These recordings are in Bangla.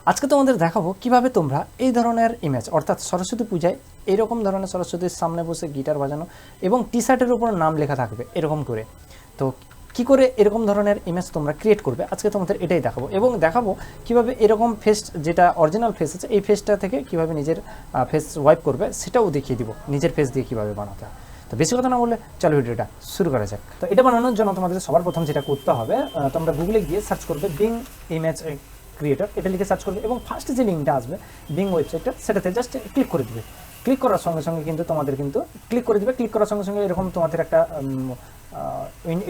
আজকে তোমাদের দেখাবো কিভাবে তোমরা এই ধরনের ইমেজ অর্থাৎ সরস্বতী পূজায় এরকম ধরনের সরস্বতীর সামনে বসে গিটার বাজানো এবং টি শার্টের উপর নাম লেখা থাকবে এরকম করে। তো কি করে এরকম ধরনের ইমেজ তোমরা ক্রিয়েট করবে আজকে তোমাদের এটাই দেখাবো, এবং দেখাবো কিভাবে এরকম ফেস যেটা অরিজিনাল ফেস আছে এই ফেসটা থেকে কিভাবে নিজের ফেস ওয়াইপ করবে সেটাও দেখিয়ে দিব, নিজের ফেস দিয়ে কিভাবে বানাতে হয়। তো বেশি কথা না বললে চলো ভিডিওটা শুরু করা যাক। তো এটা বানানোর জন্য তোমাদের সবার প্রথম যেটা করতে হবে, তোমরা গুগলে গিয়ে সার্চ করবে বিং ইমেজ ক্রিয়েটর, এটা লিখে সার্চ করবে এবং ফার্স্ট যে লিঙ্কটা আসবে বিং ওয়েবসাইটটা সেটাতে জাস্ট ক্লিক করে দিবে। ক্লিক করার সঙ্গে সঙ্গে কিন্তু তোমাদের কিন্তু ক্লিক করে দিবে, ক্লিক করার সঙ্গে সঙ্গে এরকম তোমাদের একটা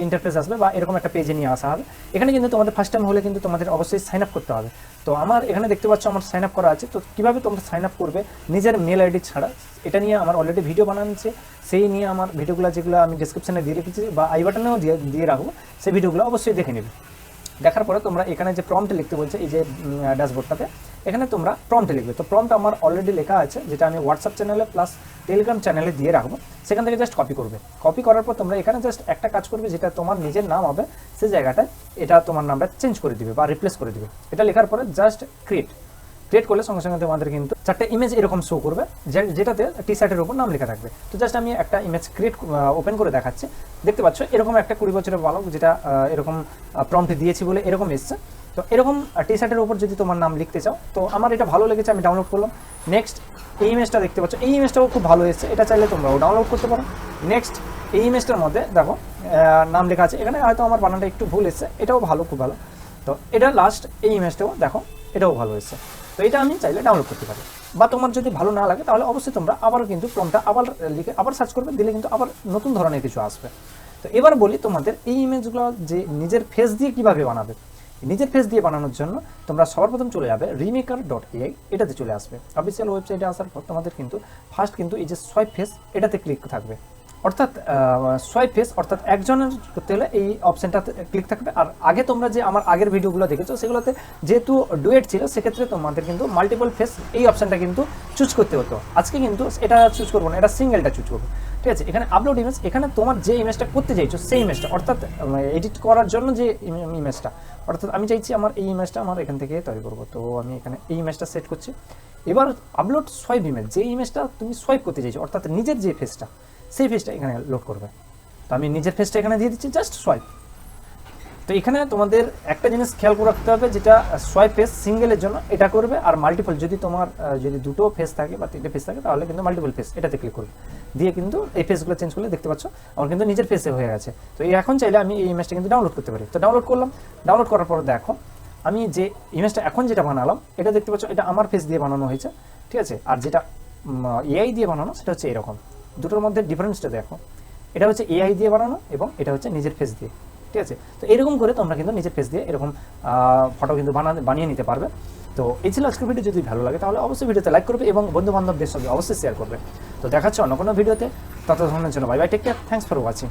ইন্টারফেস আসবে বা এরকম একটা পেজে নিয়ে আসা হবে। এখানে কিন্তু তোমাদের ফার্স্ট টাইম হলে কিন্তু তোমাদের অবশ্যই সাইন আপ করতে হবে। তো আমার এখানে দেখতে পাচ্ছ আমার সাইন আপ করা আছে। তো কীভাবে তোমরা সাইন আপ করবে নিজের মেল আইডি ছাড়া, এটা নিয়ে আমার অলরেডি ভিডিও বানাচ্ছে, সেই নিয়ে আমার ভিডিওগুলো যেগুলো আমি ডিসক্রিপশানে দিয়ে রেখেছি বা আই বাটনেও দিয়ে রাখবো, সেই ভিডিওগুলো অবশ্যই দেখে নেবে। দেখার পরে তোমরা এখানে যে প্রম্পট লিখতে বলছে এই যে ড্যাশবোর্ডটাতে, এখানে তোমরা প্রম্পট লিখবে। তো প্রম্পট আমার অলরেডি লেখা আছে, যেটা আমি হোয়াটসঅ্যাপ চ্যানেলে প্লাস টেলিগ্রাম চ্যানেলে দিয়ে রাখবো, সেখান থেকে জাস্ট কপি করবে। কপি করার পর তোমরা এখানে জাস্ট একটা কাজ করবে, যেটা তোমার নিজের নাম হবে সেই জায়গাটায় এটা তোমার নামটা চেঞ্জ করে দিবে বা রিপ্লেস করে দিবে। এটা লেখার পরে জাস্ট ক্রিয়েট করলে সঙ্গে সঙ্গে তোমাদের কিন্তু চারটে ইমেজ এরকম শো করবে, যেটাতে টি শার্টের উপর নাম লেখা থাকবে। তো জাস্ট আমি একটা ইমেজ ওপেন করে দেখাচ্ছি। দেখতে পাচ্ছ এরকম একটা 20 বছরের বালক, যেটা এরকম প্রম্পট দিয়েছি বলে এরকম এসছে। তো এরকম টি শার্টের উপর যদি তোমার নাম লিখতে চাও, তো আমার এটা ভালো লেগেছে, আমি ডাউনলোড করলাম। নেক্সট এই ইমেজটা দেখতে পাচ্ছ, এই ইমেজটাও খুব ভালো এসেছে, এটা চাইলে তোমরাও ডাউনলোড করতে পারো। নেক্সট এই ইমেজটার মধ্যে দেখো নাম লেখা আছে, এখানে হয়তো আমার বানানটা একটু ভুল এসেছে, এটাও ভালো, খুব ভালো। তো এটা লাস্ট এই ইমেজটাও দেখো, এটাও ভালো এসেছে। তো এটা আমি চাইলে ডাউনলোড করতে পারি। বা তোমার যদি ভালো না লাগে তাহলে অবশ্যই তোমরা আবার কিন্তু প্রম্পটটা আবার লিখে আবার সার্চ করবে, দিলে কিন্তু আবার নতুন ধরনের কিছু আসবে। তো এবার বলি তোমাদের এই ইমেজগুলো যে নিজের ফেস দিয়ে কিভাবে বানাবে। নিজের ফেস দিয়ে বানানোর জন্য তোমরা সবার প্রথম চলে যাবে রিমেকার.ai, এটাতে চলে আসবে। অফিসিয়াল ওয়েবসাইটে আসার পর তোমাদের কিন্তু ফার্স্ট কিন্তু এই যে সোয়াইপ ফেস এটাতে ক্লিক থাকবে, অর্থাৎ সোয়াইপ ফেস, অর্থাৎ একজনের করতে হলে এই অপশানটাতে ক্লিক থাকবে। আর আগে তোমরা যে আমার আগের ভিডিওগুলো দেখেছো সেগুলোতে যেহেতু ডুয়েট ছিল, সেক্ষেত্রে তোমাদের কিন্তু মাল্টিপল ফেস এই অপশানটা কিন্তু চুজ করতে হতো। আজকে কিন্তু এটা চুজ করবো না, এটা সিঙ্গেলটা চুজ করবো, ঠিক আছে। এখানে আপলোড ইমেজ, এখানে তোমার যে ইমেজটা করতে চাইছো সেই ইমেজটা, অর্থাৎ এডিট করার জন্য যে ইমেজটা, অর্থাৎ আমি চাইছি আমার এই ইমেজটা আমার এখান থেকে তৈরি করবো। তো আমি এখানে এই ইমেজটা সেট করছি। এবার আপলোড সোয়াইপ ইমেজ, যে ইমেজটা তুমি সোয়াইপ করতে চাইছো, অর্থাৎ নিজের যে ফেসটা, সেই ফেসটা এখানে লোড করবে। তো আমি নিজের ফেসটা এখানে দিয়ে দিচ্ছি, জাস্ট সোয়াইপ। তো এখানে তোমাদের একটা জিনিস খেয়াল করে রাখতে হবে, যেটা সোয়াইপ ফেস সিঙ্গেলের জন্য এটা করবে, আর মাল্টিপল যদি তোমার যদি দুটো ফেস থাকে বা তিনটে ফেস থাকে তাহলে কিন্তু মাল্টিপল ফেস এটাতে ক্লিক করবে, দিয়ে কিন্তু এই ফেসগুলো চেঞ্জ করলে দেখতে পাচ্ছ আমার কিন্তু নিজের ফেসে হয়ে গেছে। তো এখন চাইলে আমি এই ইমেজটা কিন্তু ডাউনলোড করতে পারি। তো ডাউনলোড করলাম, ডাউনলোড করার পর দেখো আমি যে ইমেজটা এখন যেটা বানালাম এটা দেখতে পাচ্ছ, এটা আমার ফেস দিয়ে বানানো হয়েছে, ঠিক আছে। আর যেটা এআই দিয়ে বানানো সেটা হচ্ছে এরকম। দুটোর মধ্যে ডিফারেন্সটা দেখো, এটা হচ্ছে এআই দিয়ে বানানো এবং এটা হচ্ছে নিজের ফেস দিয়ে, ঠিক আছে। তো এরকম করে তোমরা কিন্তু নিজের ফেস দিয়ে এরকম ফটো কিন্তু বানিয়ে নিতে পারবে। তো এই ছিল আজকের ভিডিও। যদি ভালো লাগে তাহলে অবশ্যই ভিডিওতে লাইক করবে এবং বন্ধু বান্ধবদের সঙ্গে অবশ্যই শেয়ার করবে। তো দেখাচ্ছে অন্য কোনো ভিডিওতে, ততক্ষণের জন্য bye bye, take care, thanks for watching.